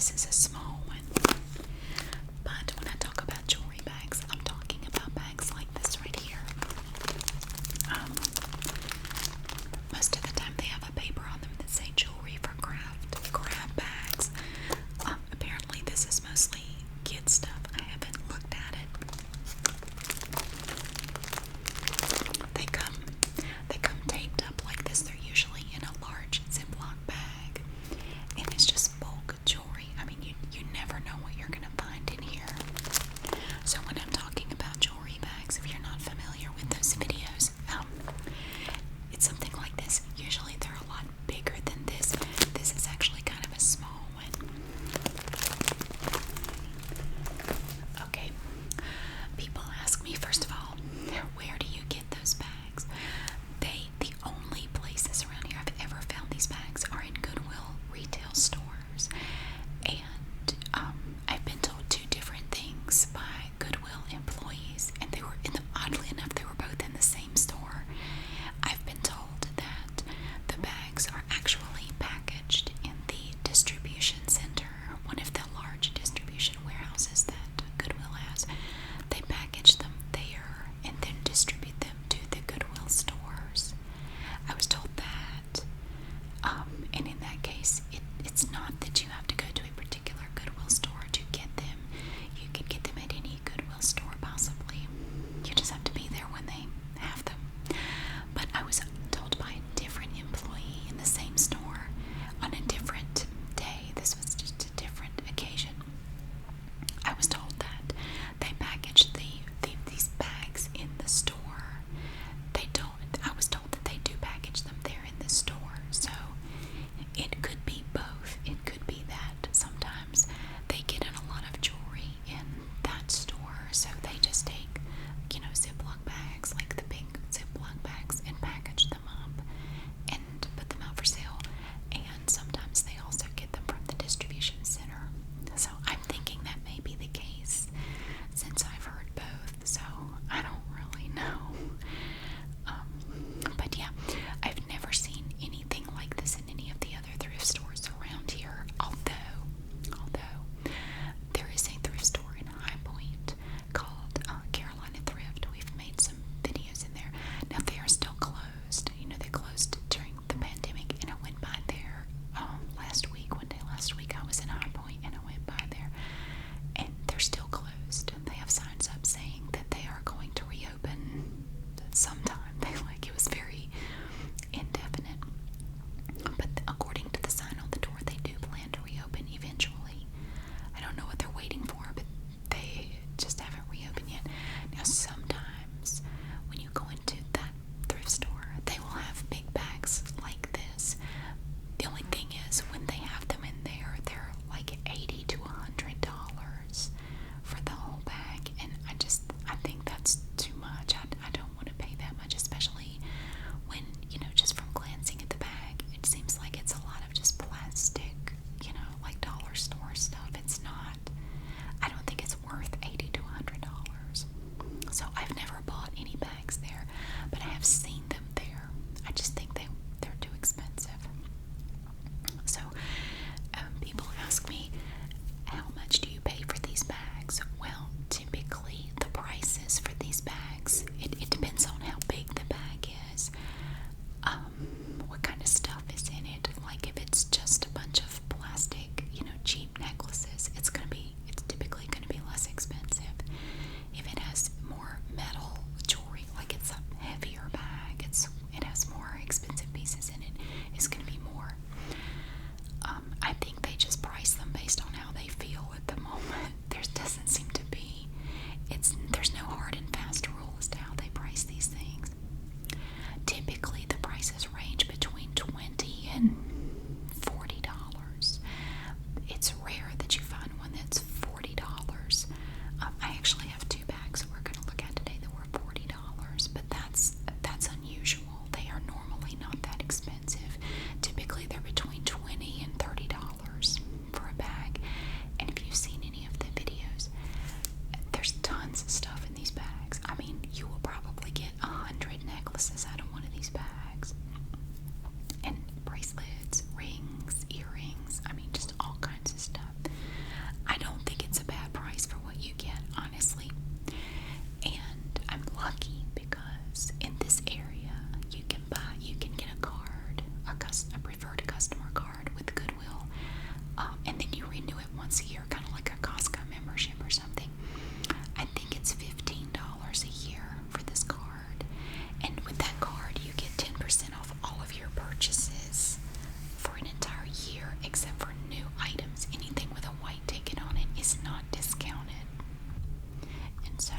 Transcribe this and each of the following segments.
this is a small one. But when I talk about jewelry bags, I'm talking about bags like this right here. Most of the time they have a paper on them that say jewelry for grab bags. Apparently this is mostly kid stuff. I haven't looked at it. They come taped up like this. They're usually in a large Ziploc bag. And it's just bulk jewelry. I mean, you never know what you're gonna find in here. So when I'm talking about jewelry bags, if you're not familiar with those videos, it's something like this. Usually they're a lot bigger than this. This is actually kind of a small one. Okay. People ask me, first of all, where do you get those bags? The only places around here I've ever found these bags are in Goodwill retail stores. And I've been told two different things by Goodwill employees, and they were oddly enough, they were both in the same store. I've been told that the bags are actually packaged in the distribution center, one of the large distribution warehouses that Goodwill has. They package them there and then distribute them to the Goodwill stores. I was told that, and in that case, it's not that you have to go to a particular Goodwill store to get them. You could get them at any Goodwill store possibly. You just have to be there when they have them. But I was told by a different employee in the same store on a different day. This was just a different occasion. I was told that they package these bags in the store. They don't. I was told that they do package them there in the store. So it could be both. It could be that sometimes they get in a lot of jewelry in that store, so they just take, Ziploc bags, like the big Ziploc bags, and package them up and put them out for sale. And sometimes they also get them from the distribution center. So I'm thinking that may be the case, since I've heard both. So I don't really know. But yeah, I've never seen anything like this in any of the other thrift stores around here. Although there is a thrift store in High Point called Carolina Thrift. We've made some videos in there. Now they are still closed. They closed during the pandemic, and I went by there last week. One day last week I was in High Point and I went by there, and they're still closed. They have signs up saying that they are going to reopen sometime. It was very indefinite. But according to the sign on the door, they do plan to reopen eventually. I don't know what they're waiting for, but they just haven't reopened yet. Now sometimes when you go into that thrift store, they will have big bags like this. The only thing is, when they have them in there, they're like $80 to $100 for the whole bag, and I think that's too much. I don't want to pay that much, especially when, just from glancing at the bag, it seems like it's a lot of just plastic, like dollar store stuff. It's not, I don't think it's worth $80 to $100. So I've never bought any bags there, but I have seen them there. I just think they're too expensive. So people ask me, how much do you pay for these bags? Well, typically the prices for these bags, it depends on how big the bag is, what kind of stuff is in it. Like if it's just a bunch of plastic, cheap necklaces, it's typically gonna be less expensive. If it has more metal jewelry, like it's a heavier bag, it has more expensive pieces in it, it's gonna be more. I think they just price them based on how they feel at the moment. There doesn't seem to be, there's no hard and fast rule as to how once a year, kind of like a Costco membership or something. I think it's $15 a year for this card. And with that card, you get 10% off all of your purchases for an entire year, except for new items. Anything with a white ticket on it is not discounted. And so,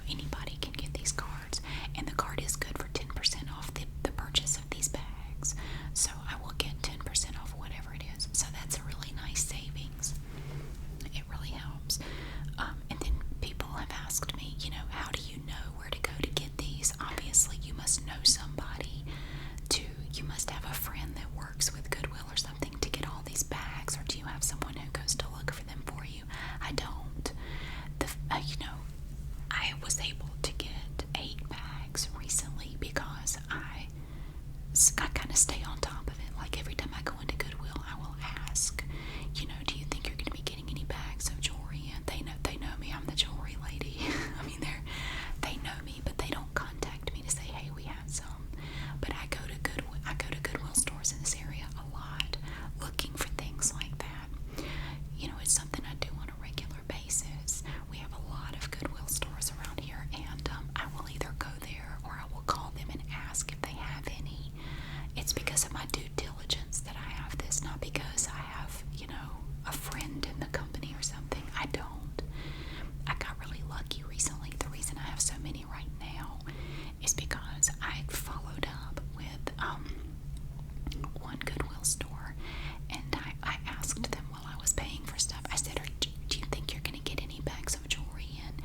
anybody can get these cards. And the card is good for 10% off the purchase of these bags. So I will get 10% off whatever it is. So that's a really nice savings. It really helps. And then people have asked me, how do you know where to go to get these? Obviously, you must know somebody you must have a friend that works with Goodwill or something to get all these bags, or do you have someone who goes to look for them for you? I don't. I was able to get 8 bags recently because I kind of stay on top of it. Like every time I go into Goodwill, I will ask, do you think you're going to be getting any bags of jewelry? And they know me. I'm the jewelry lady. I mean, they know me, but they don't contact me to say, hey, we have some. But I go to Goodwill stores in this area a lot, looking for things like that. It's something I do on a regular basis. We have a lot of Goodwill stores around here, and I will either go there or I will call them and ask if they have any. It's because of my due diligence that I have this, not because I have, a friend in the company or something. I don't. I got really lucky recently. The reason I have so many right now is because I followed up with one Goodwill store, and I asked them while I was paying for stuff. I said, do you think you're going to get any bags of jewelry in?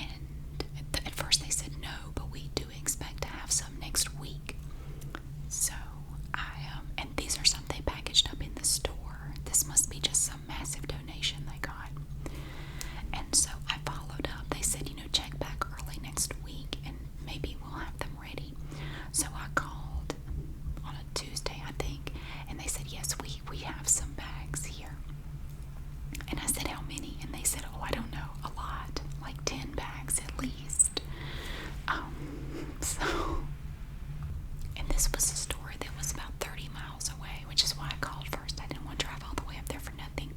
And at first they said no, but we do expect to have some next week. So and these are some they packaged up in the store. This must be just some massive donation they got. And so I followed up. They said, check back early next week and maybe we'll have them ready. So I called on a Tuesday, I think, and they said, yes, we have some bags here. And I said, how many? And they said, oh, I don't know, a lot, like 10 bags at least. And this was a store that was about 30 miles away, which is why I called first. I didn't want to drive all the way up there for nothing.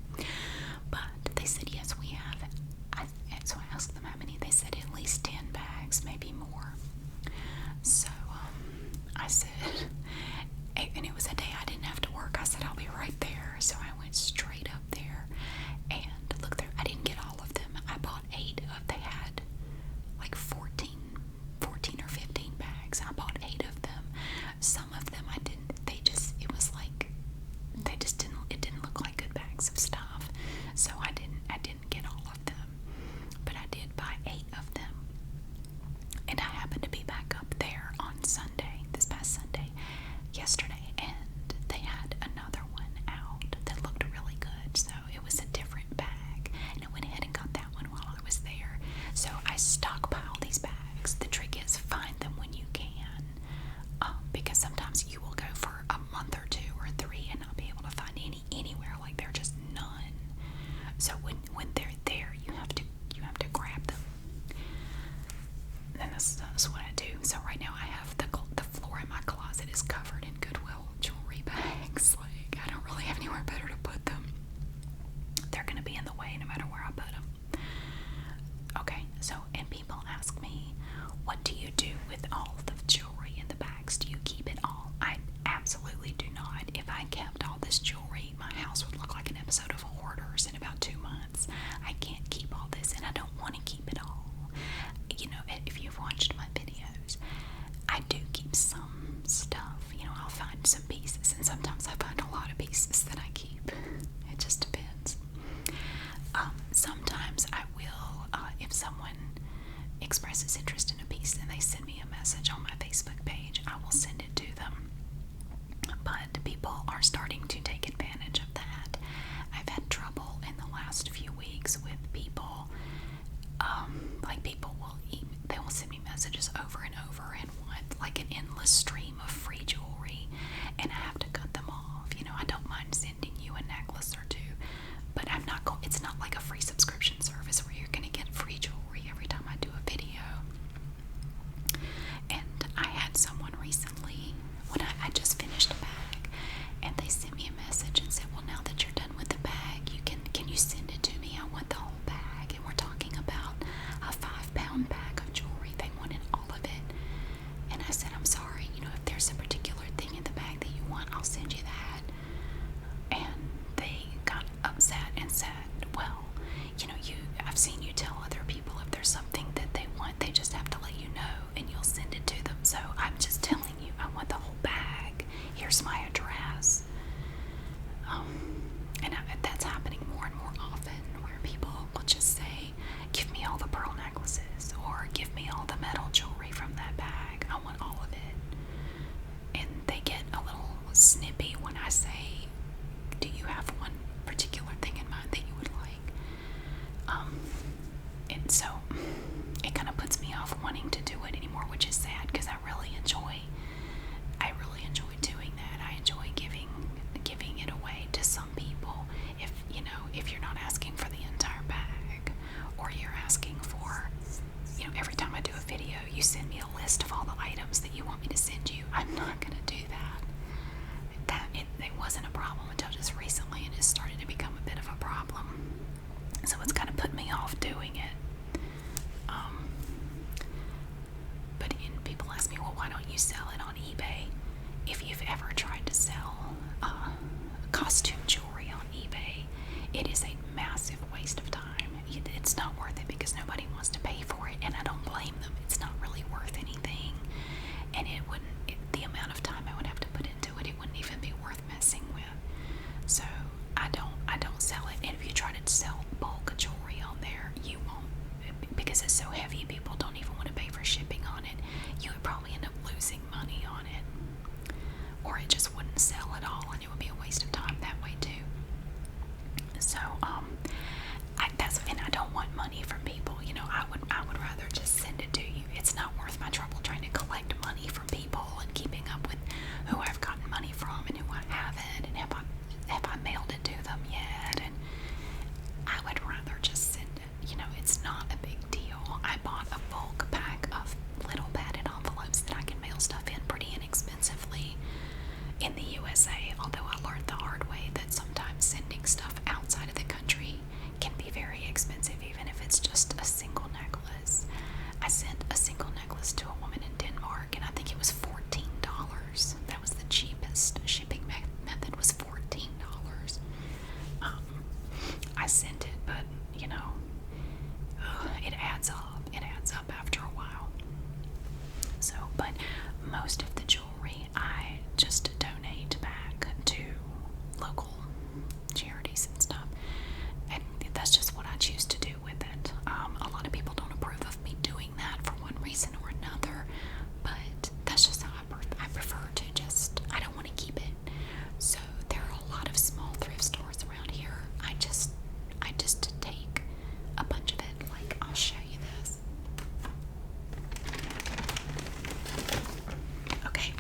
But they said, yes, we have. So I asked them how many. They said at least 10 bags, maybe more. So I said, and it was a day I didn't have to work. I said, I'll be right there. So I went straight up there and look there. I didn't get all of them. I bought 8 of. They had like 14 or 15 bags. I bought 8 of them. Some of them I didn't. It didn't look like good bags of stuff. So I didn't get all of them. But I did buy 8 of them. And I happened to be back up there on Sunday, this past Sunday, yesterday, and they had another one out that looked really good. So it was a different bag, and I went ahead and got that one while I was there. So I stockpile these bags. The trick is find them when you can, because sometimes you will go for a month or 2 or 3 and not be able to find any anywhere. Like they're just none. So when they're there, you have to grab them. And that's what I do. So right now I have the floor in my closet is covered in Goodwill jewelry bags. Like I don't really have anywhere better to put them. They're gonna be in the way no matter where I put them. Okay, so and people ask me, what do you do with all the jewelry in the bags? Do you keep it all? I absolutely do not. If I kept all this jewelry, my house would look like an episode of Hoarders in about 2 months. I can't keep all this, and I don't want to keep it all. If you've watched my videos, I do keep some stuff. I'll find some pieces, and sometimes I find a lot of pieces that I keep. It just depends. Sometimes I will, if someone expresses interest in a piece and they send me a message on my Facebook page, I will send it to them. But people are starting to take advantage of that. I've had trouble in the last few weeks with people. People will send me messages over and over and want like an endless stream of free jewelry, and I have to cut them off. I don't mind sending you a necklace or 2, but it's not like a free subscription service where you're going to get free jewelry every time I do a video. And I had someone recently when I just finished a bag, and they sent me a message waste of time. It's not worth it because nobody wants to pay for it, and I don't blame them. It's not really worth anything, and the amount of time I would have to put into it, it wouldn't even be worth messing with. So I don't sell it. And if you try to sell bulk jewelry on there, you won't, because it's so heavy. People don't even want to pay for shipping on it. You would probably end up losing money on it, or it just wouldn't sell at all, and it would be a waste of time that way too. So and I don't want money from people. You know, I would rather just send it to you. It's not worth my trouble trying to collect money from people and keeping up with who I've gotten money from and who I haven't, and have I mailed it to them yet. And I would rather just send it. You know, it's not a big deal. I bought a bulk pack of little padded envelopes that I can mail stuff in pretty inexpensively in the USA, although I learned the hard way that sometimes sending stuff outside of the country can be very expensive, even if it's just a single necklace. I sent a single necklace to a woman in Denmark, and I think it was $14. That was the cheapest shipping method, was $14. I sent it, but you know, it adds up. It adds up after a while. So, but most of the jewelry I just donate back to local charities and stuff, and that's just what I choose to do with it. A lot of people don't approve of me doing that for one reason or another, but that's just how I prefer to just, I don't want to keep it. So there are a lot of small thrift stores around here. I just take a bunch of it. Like, I'll show you this. Okay.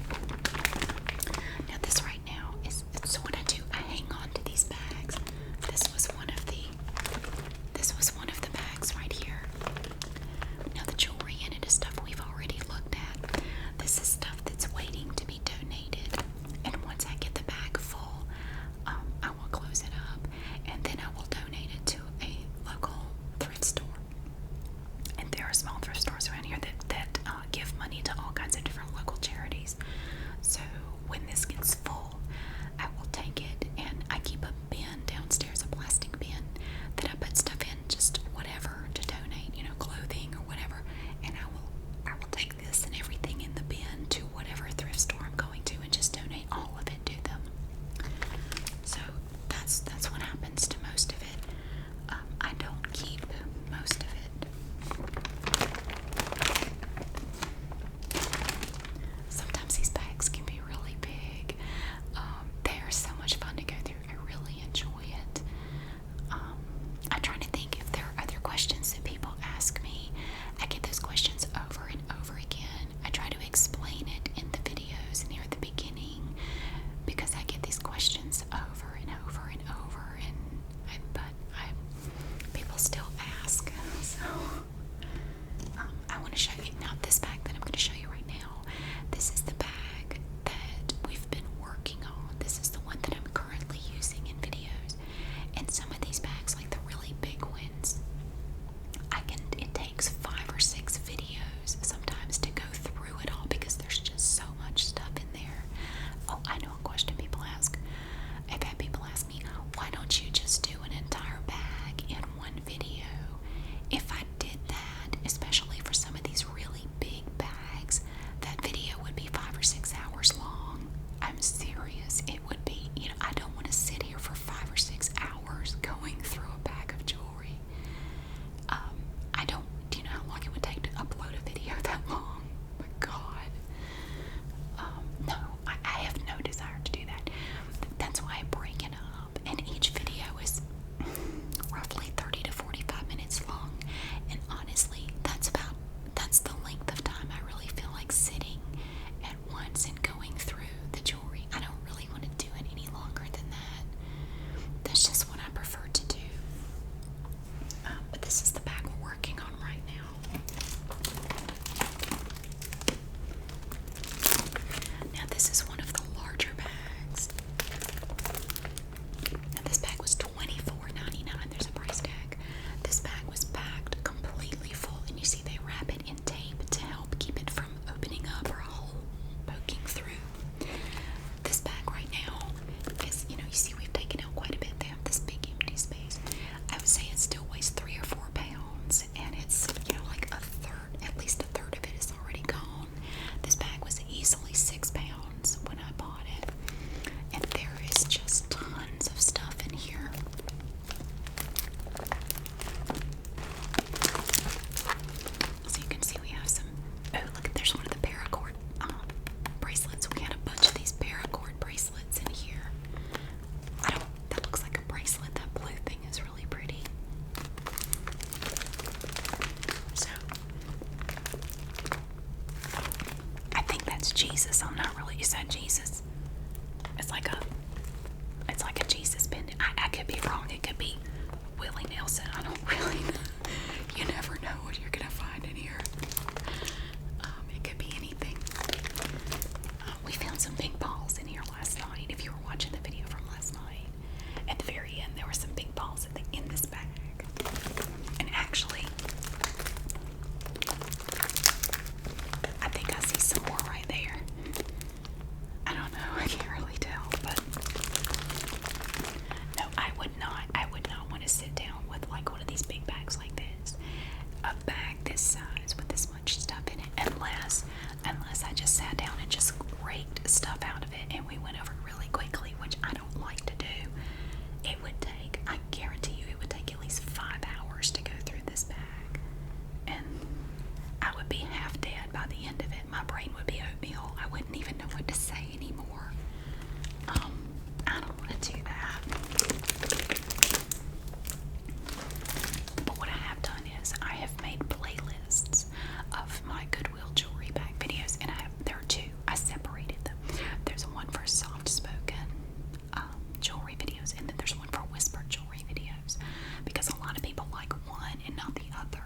because a lot of people like one and not the other.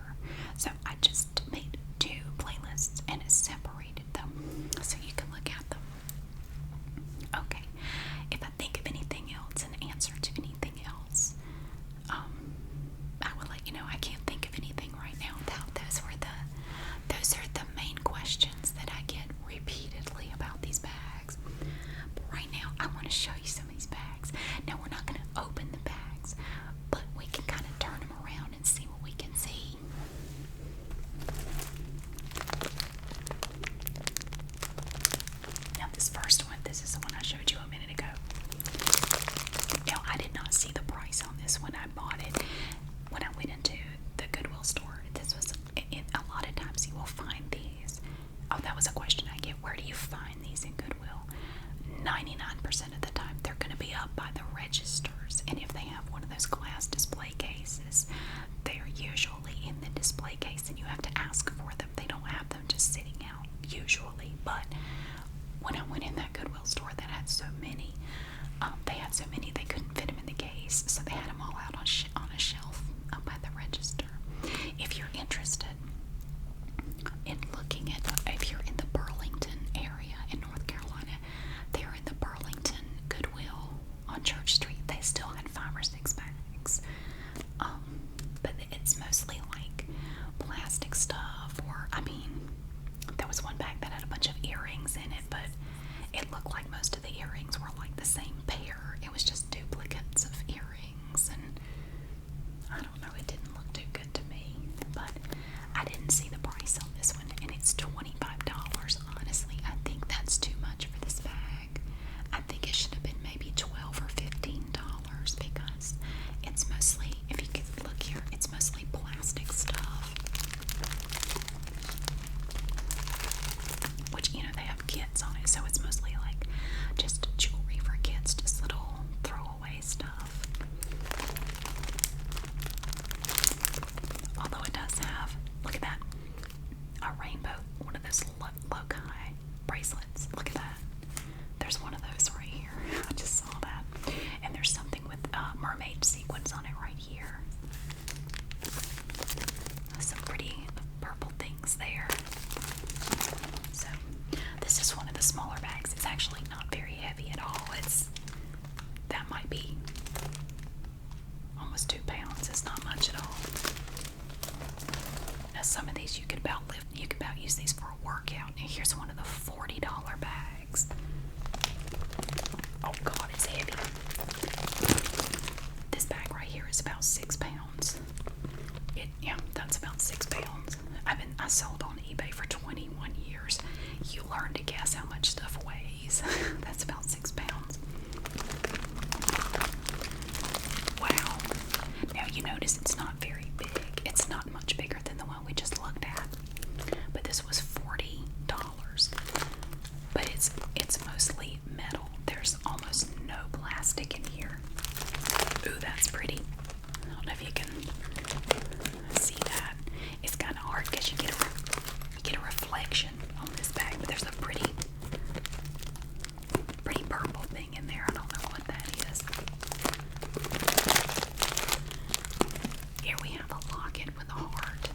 So I just made 2 playlists and separated them so you can look at them. Okay, if I think of anything else, an answer to anything else, I will let you know. I can't think of anything right now. Those are the main questions that I get repeatedly about these bags. But right now, I want to show you some of these bags. Now, we're not going to open the bags, but we can kind of turn them around and see what we can see. Now, this first one, this is the one I showed you a minute ago. Now, I did not see the price on this when I bought it. When I went into the Goodwill store, this was, a lot of times you will find these. Oh, that was a question I get. Where do you find these in Goodwill? 99% of the time, they're going to be up by the registers. And if they have one of those glass display cases, they're usually in the display case and you have to ask for them. They don't have them just sitting out, usually. But when I went in that Goodwill store that had so many, they had so many they couldn't fit them in the case, so they had them all out on a shelf up by the register. If you're interested in looking at, if you're in the Burlington area in North Carolina, they're in the Burlington Goodwill on Church Street. They still had 5 or 6 bags, but it's mostly like plastic stuff, or there was one bag that had a bunch of earrings in it, but it looked like most of the earrings were like the same pair. It was just duplicates of earrings, and I don't know, it didn't look too good to me. But I didn't see the price on this one, and it's $25. Honestly, I think that's too much for this bag. I think it should have been maybe $12 or $15, because it's mostly, if you could look here, it's mostly plastic stuff. Which, they have kits on it, so it's mostly like just jewelry for kids, just little throwaway stuff. Although it does have, look at that, a rainbow, one of those loci bracelets. Look at that. There's one of those right here. I just saw that. And there's something with mermaid sequins on it right here. Some pretty purple things there. So, this is one of the smaller bags. It's actually not very heavy at all. That might be almost 2 pounds. It's not much at all. Now, some of these you could about use these for a workout. Now, here's one of the $40 bags. Oh God, it's heavy. This bag right here is about 6 pounds. That's about 6 pounds. I sold on eBay for 21 years. You learn to guess how much stuff weighs. That's about 6 pounds. Wow. Now you notice it's not very big. It's not much bigger than the one we just looked at. But this was $40. But it's mostly metal. There's almost no plastic in here. Ooh, that's pretty. I don't know if you can see that. It's kind of hard because you get a reflection on this bag, but there's a pretty purple thing in there. I don't know what that is. Here we have a locket with a heart.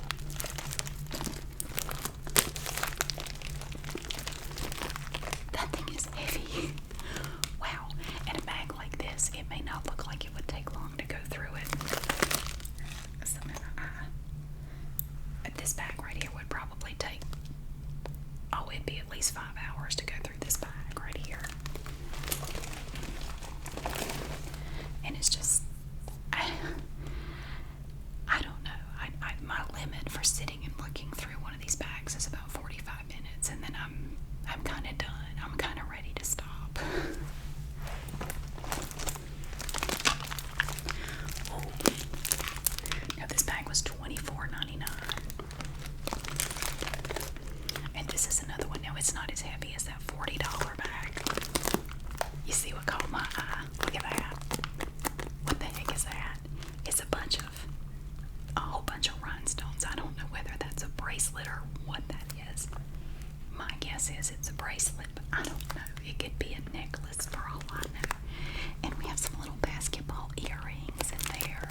That thing is heavy. Wow. And a bag like this, it may not look like it would take long to go through it. This bag right here would probably take, it'd be at least 5 hours to go through this bag right here. And it's just, I don't know. My limit for sitting and looking through one of these bags is about 45 minutes, and then I'm kind of done. I'm kind of ready to stop. Oh. Now this bag was $24.99. And this is another one. Now it's not as heavy as that $40 bag. You see what caught my eye? Look at that. What the heck is that? It's a whole bunch of rhinestones. I don't know whether that's a bracelet or what that is. My guess is it's a bracelet, but I don't know. It could be a necklace for all I know. And we have some little basketball earrings in there.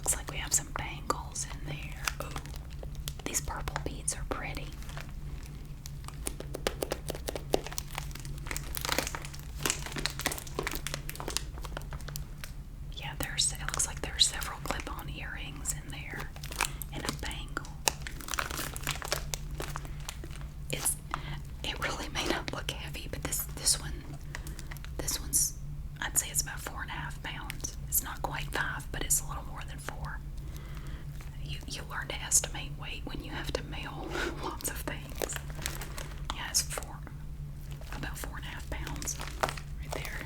looks like we have some bangles in there. Ooh, these purple beads are pretty. Yeah, it looks like there's several clip-on earrings in there and a bangle. It really may not look heavy, but this one's, I'd say it's about 4.5 pounds. It's not quite 5, but it's a little more than 4. You learn to estimate weight when you have to mail lots of things. Yeah, it's about 4.5 pounds right there.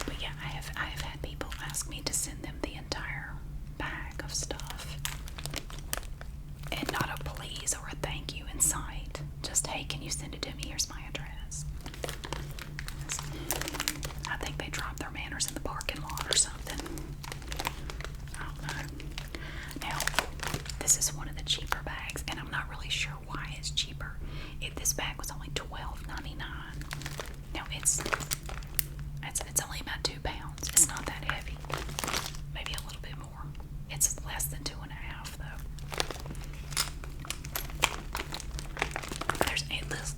But yeah, I have had people ask me to send them the entire bag of stuff, and not a please or a thank you in sight. Just, hey, can you send it to me? Here's my address. I think they dropped their manners in the parking lot or something. I don't know. Now, this is one of the cheaper bags, and I'm not really sure why it's cheaper. This bag was only $12.99. Now it's only about 2 pounds. It's not that heavy. Maybe a little bit more. It's less than 2.5 though.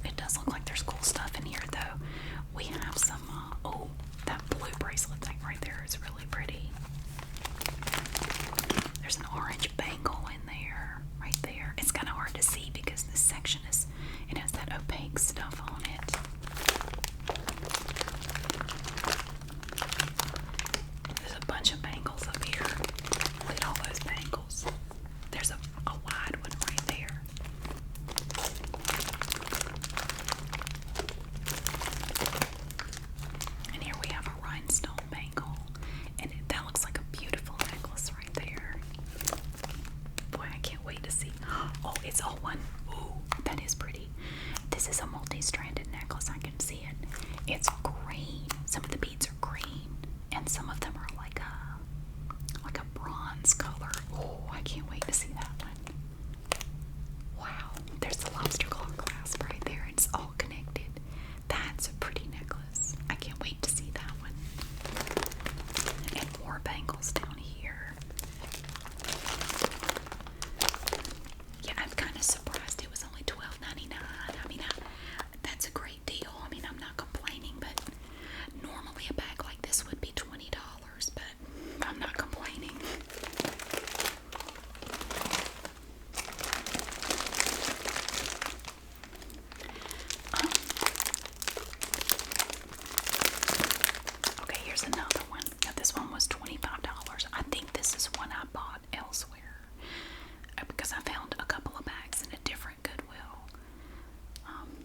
It does look like there's cool stuff in here though. We have some. Oh, that blue bracelet thing right there is really pretty. There's an orange bangle in there, right there. It's kind of hard to see because this section it has that opaque stuff on it. There's a bunch of bangles up here. Look at all those bangles. There's a wide one right there. And here we have a rhinestone bangle. And that looks like a beautiful necklace right there. Boy, I can't wait to see. Oh, it's all one. Ooh, that is pretty. This is a multi-stranded necklace. I can see it. It's green. Some of the beads are green, and some of them are like a bronze color. Oh, I can't wait to see that one. Wow, there's the lobster claw clasp right there. It's all connected. That's a pretty necklace. I can't wait to see that one. And more bangles down here. Yeah, I'm kind of surprised it was only $12.99. I mean, that's a great deal. I mean, I'm not complaining, but normally a bag like this would be $20, but I'm not complaining. Okay, here's another one. Now, this one was $25. I think this is one I bought elsewhere because I found a couple of bags in a different Goodwill.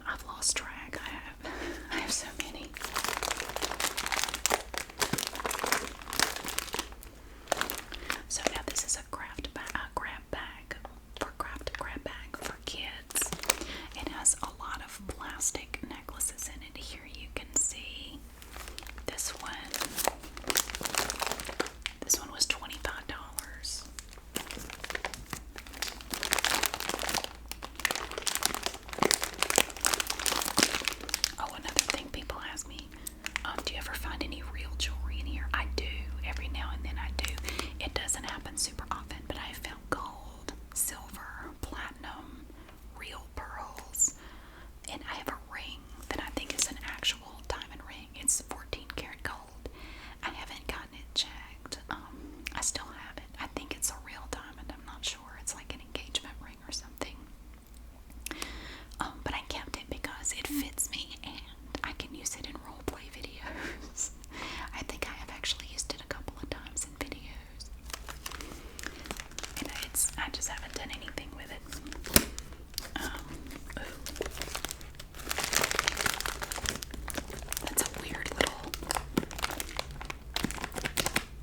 I've lost track. I have so many. So now this is a grab bag for kids. It has a lot of plastic necklaces in it. Here you can see this one. This one was $25. Oh, another thing people ask me, do you ever find any real jewelry in here? I do. Every now and then I do. It doesn't happen super often, but I have found gold, silver, platinum, real pearls, and I have a ring that I think is an actual diamond ring. It's 14 karat gold. I haven't gotten it checked. I still have it. I think it's a real diamond. I'm not sure. It's like an engagement ring or something. But I kept it because it fits me and I can use it in role play videos. I think I have actually used it a couple of times in videos. And I just haven't done anything with it. Ooh.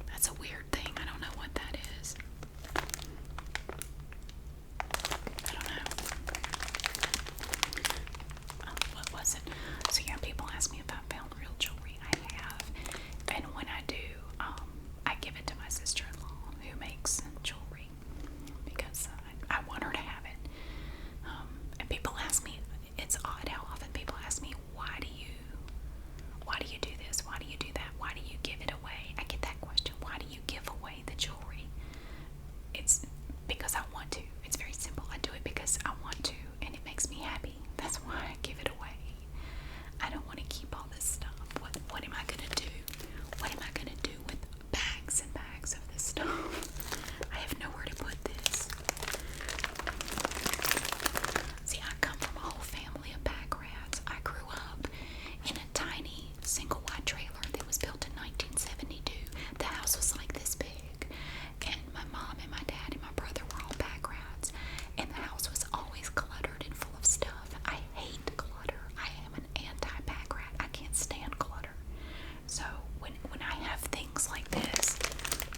That's a weird thing. I don't know what that is. I don't know. What was it? it's odd how often people ask me, why do you do this? Why do you do that? Why do you give it away? I get that question. Why do you give away the jewelry? It's because I want to. It's very simple. I do it because I want to, and it makes me happy. That's why I give it away. I don't want to keep all this stuff. What am I gonna do? What am I gonna do with bags and bags of this stuff? I have nowhere to put this. See, I come from a whole family of bag rats. I grew up in a tiny single wide trailer that was built in 1972. The house was like this big, and my mom and my dad and my brother were all bag rats, and the house was always cluttered and full of stuff. I hate clutter. I am an anti-bag rat. I can't stand clutter. So when I have things like this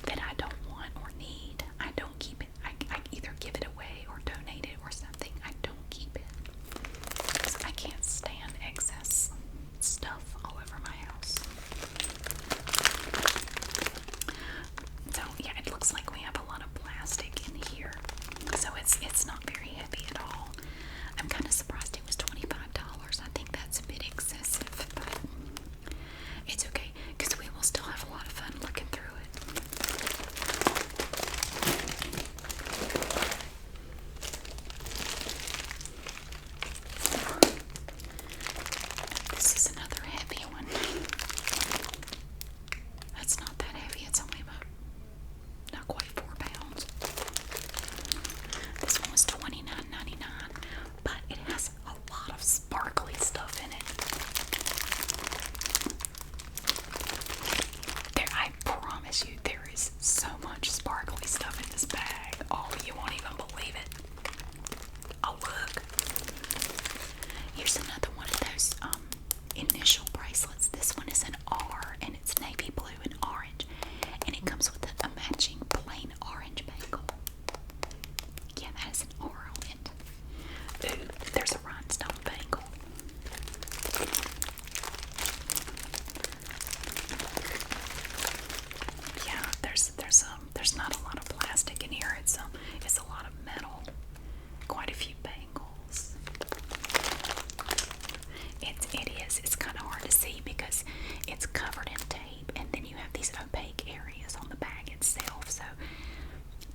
that I don't want or need, I don't keep it. I either give it away or donate it or something. I don't keep it because I can't stand excess stuff all over my house. So yeah, it looks like we have a lot of plastic in here. So it's not very heavy at all. I'm kind of surprised it was $25. I think that's a bit excessive, but it's okay because we will still have a lot of fun looking through it. This is another heavy one. That's not that heavy. It's only about not quite 4 pounds. This one was $29.99, but it has a lot of sparkly stuff in it. I promise you, there is so much sparkly stuff in this bag. Oh, you won't even believe it. Oh, look. Here's another one of those initial bracelets. This one is an R, and it's navy blue and orange, and it comes with a matching plain orange bangle. Yeah, that has an R on it. Ooh, there's a rhinestone bangle. Yeah, there's not a lot of plastic in here. It's a lot of metal. Quite a few bangles. It is. It's kind of hard to see because it's covered in tape, and then you have these opaque areas on the bag itself. So,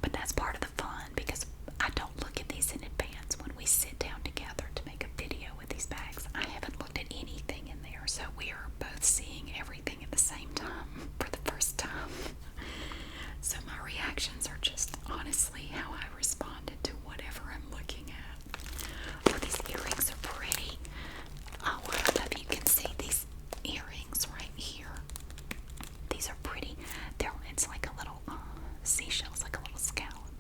but that's part of the fun because I don't look at these in advance. When we sit down together to make a video with these bags, I haven't looked at anything in there, so we are both seeing everything at the same time for the first time. So my reactions are just honestly how I responded to whatever I'm looking at. Oh, these earrings are pretty. Oh, I don't know if you can see these earrings right here. These are pretty. It's like a little seashell, it's like a little scallop,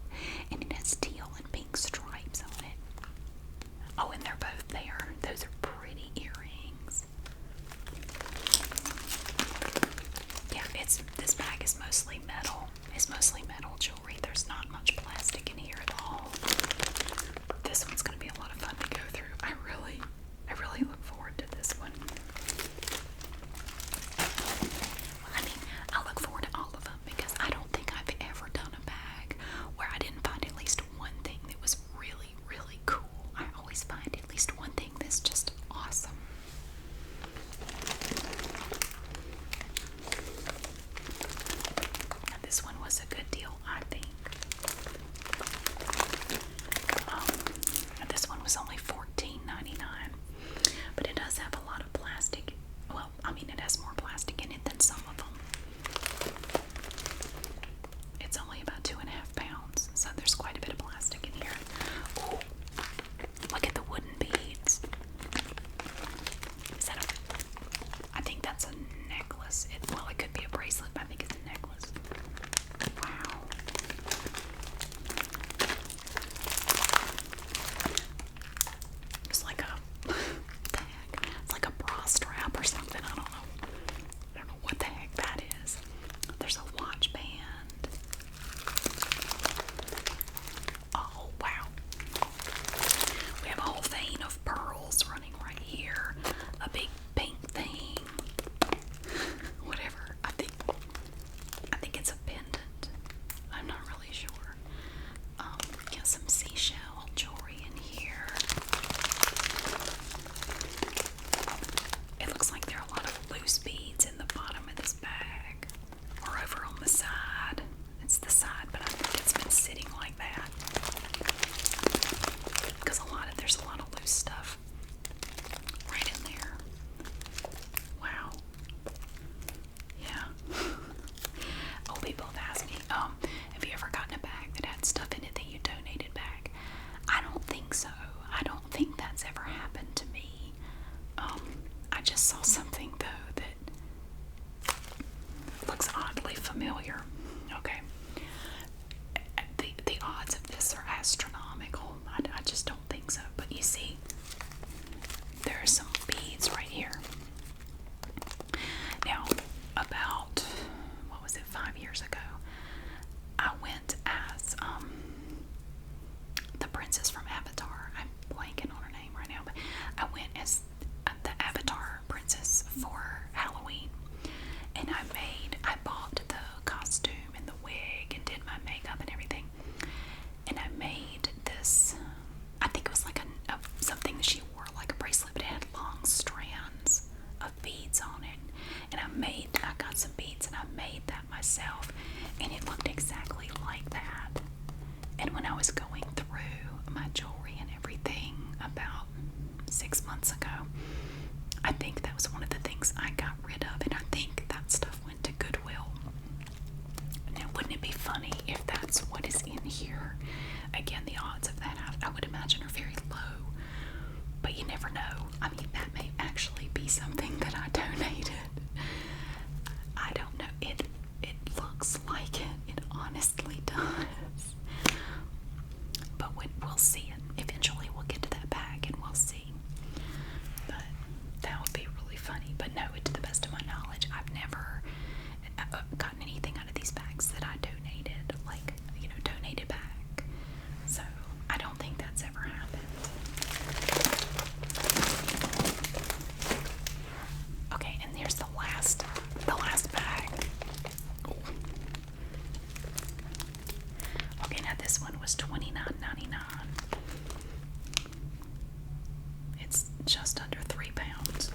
and it has teal and pink stripes on it. Oh, and they're both there. Those are pretty earrings. Yeah, this bag is mostly metal. It's mostly metal jewelry. There's not much plastic in here at all. This one's going to be a lot of fun to go through. I really look forward to this one. I mean, I look forward to all of them because I don't think I've ever done a bag where I didn't find at least one thing that was really, really cool. I always find at least one thing that's just awesome. And this one was a good deal, I think. And this one was only $14.99, but it does have a lot of plastic. Well, I mean, it has more plastic in it than some of them. It's only about 2.5 pounds, so there's quite a bit of plastic in here. Ooh, look at the wooden beads. Is that for Halloween. And I bought the costume and the wig and did my makeup and everything. And I made this, I think it was like something that she wore, like a bracelet, but it had long strands of beads on it. And I got some beads and I made that myself. And it looked exactly like that. And when I was going through my jewelry and everything about 6 months ago, I think that was one of the things I got rid of, and I think that stuff went to Goodwill. Now, wouldn't it be funny if that's what is in here? Again, the odds of that, I would imagine, are very low, but you never know. I mean, that may actually be something that I donated. I don't know. It looks like it. It honestly does. But we'll see it. Eventually, we'll get to that bag and we'll see. But that would be really funny. But no, to the best of my knowledge, I've never gotten anything out of these bags that I donated, like, donated back. So I don't think that's ever happened. Okay, and there's the last bag. Ooh. Okay, now this one was $29.99. It's just under 3 pounds.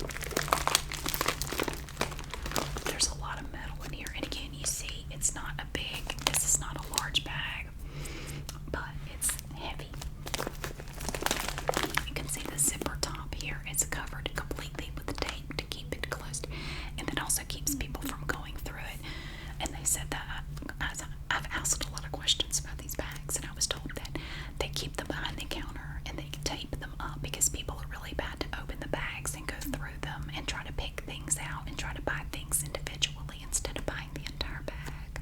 There's a lot of metal in here, and again, you see, it's not this is not a large bag, but it's heavy. You can see the zipper top here. It's covered completely with tape to keep it closed, and that also keeps people from going through it. And they said that I've asked a lot of questions about these bags, and I was told that they keep them behind the counter and they tape them up because people are really bad to open the bags and go through them and try to pick things out and try to buy things individually instead of buying the entire bag.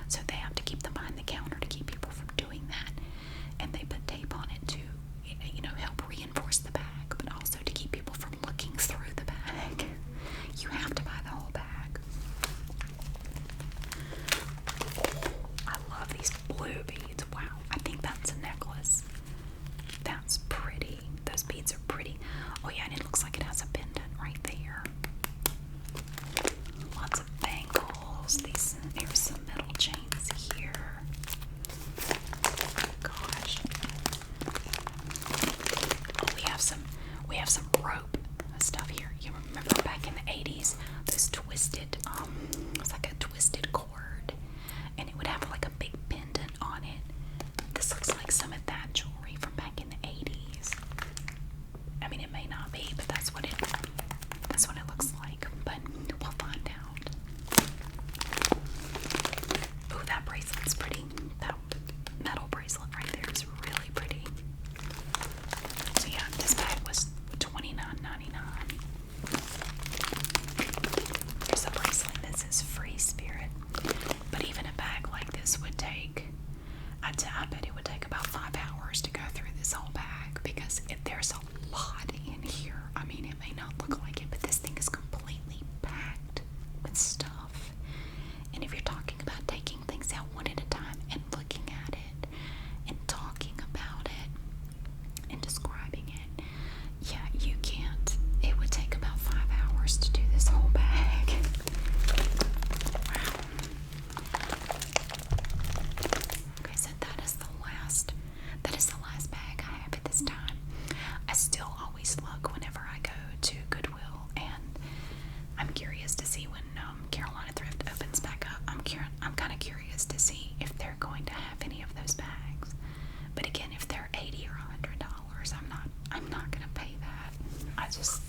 So they have to keep them behind the counter to keep people from doing that. And they put tape on it to, help reinforce the bag, but also to keep people from looking through the bag. You have to buy the whole bag. I love these blue beads. Wow, I think that's a necklace. That's pretty. Those beads are pretty. Oh yeah, and it looks like it has a pendant right there. Lots of bangles. There's some metal chains here. Gosh. Oh, we have some rope stuff here. You remember back in the 80s, those twisted, it was like a twisted cord, and it would have like a big pendant on it. This looks like some of that jewelry from back in the 80s. I mean, it may not be, but that's what it looks like. But we'll find out. Oh, that bracelet's pretty. That metal bracelet right there is really pretty. So yeah, this bag was $29.99. There's a bracelet that says Free Spirit. But even a bag like this would take, I bet it would take about 5 hours to go through this whole bag, because there's a lot in here. I mean, it may not look like it, but this thing is completely packed with stuff. And if you're talking about taking things out one at a time and looking at it and talking about it and describing it, yeah, you can't. It would take about 5 hours to do this whole bag. Wow. Okay, so that is the last bag I have at this time. I still always look whenever I go to Goodwill, and I'm curious to see when Carolina Thrift opens back up. I'm kind of curious to see if they're going to have any of those bags. But again, if they're $80 or $100, I'm not gonna pay that. I just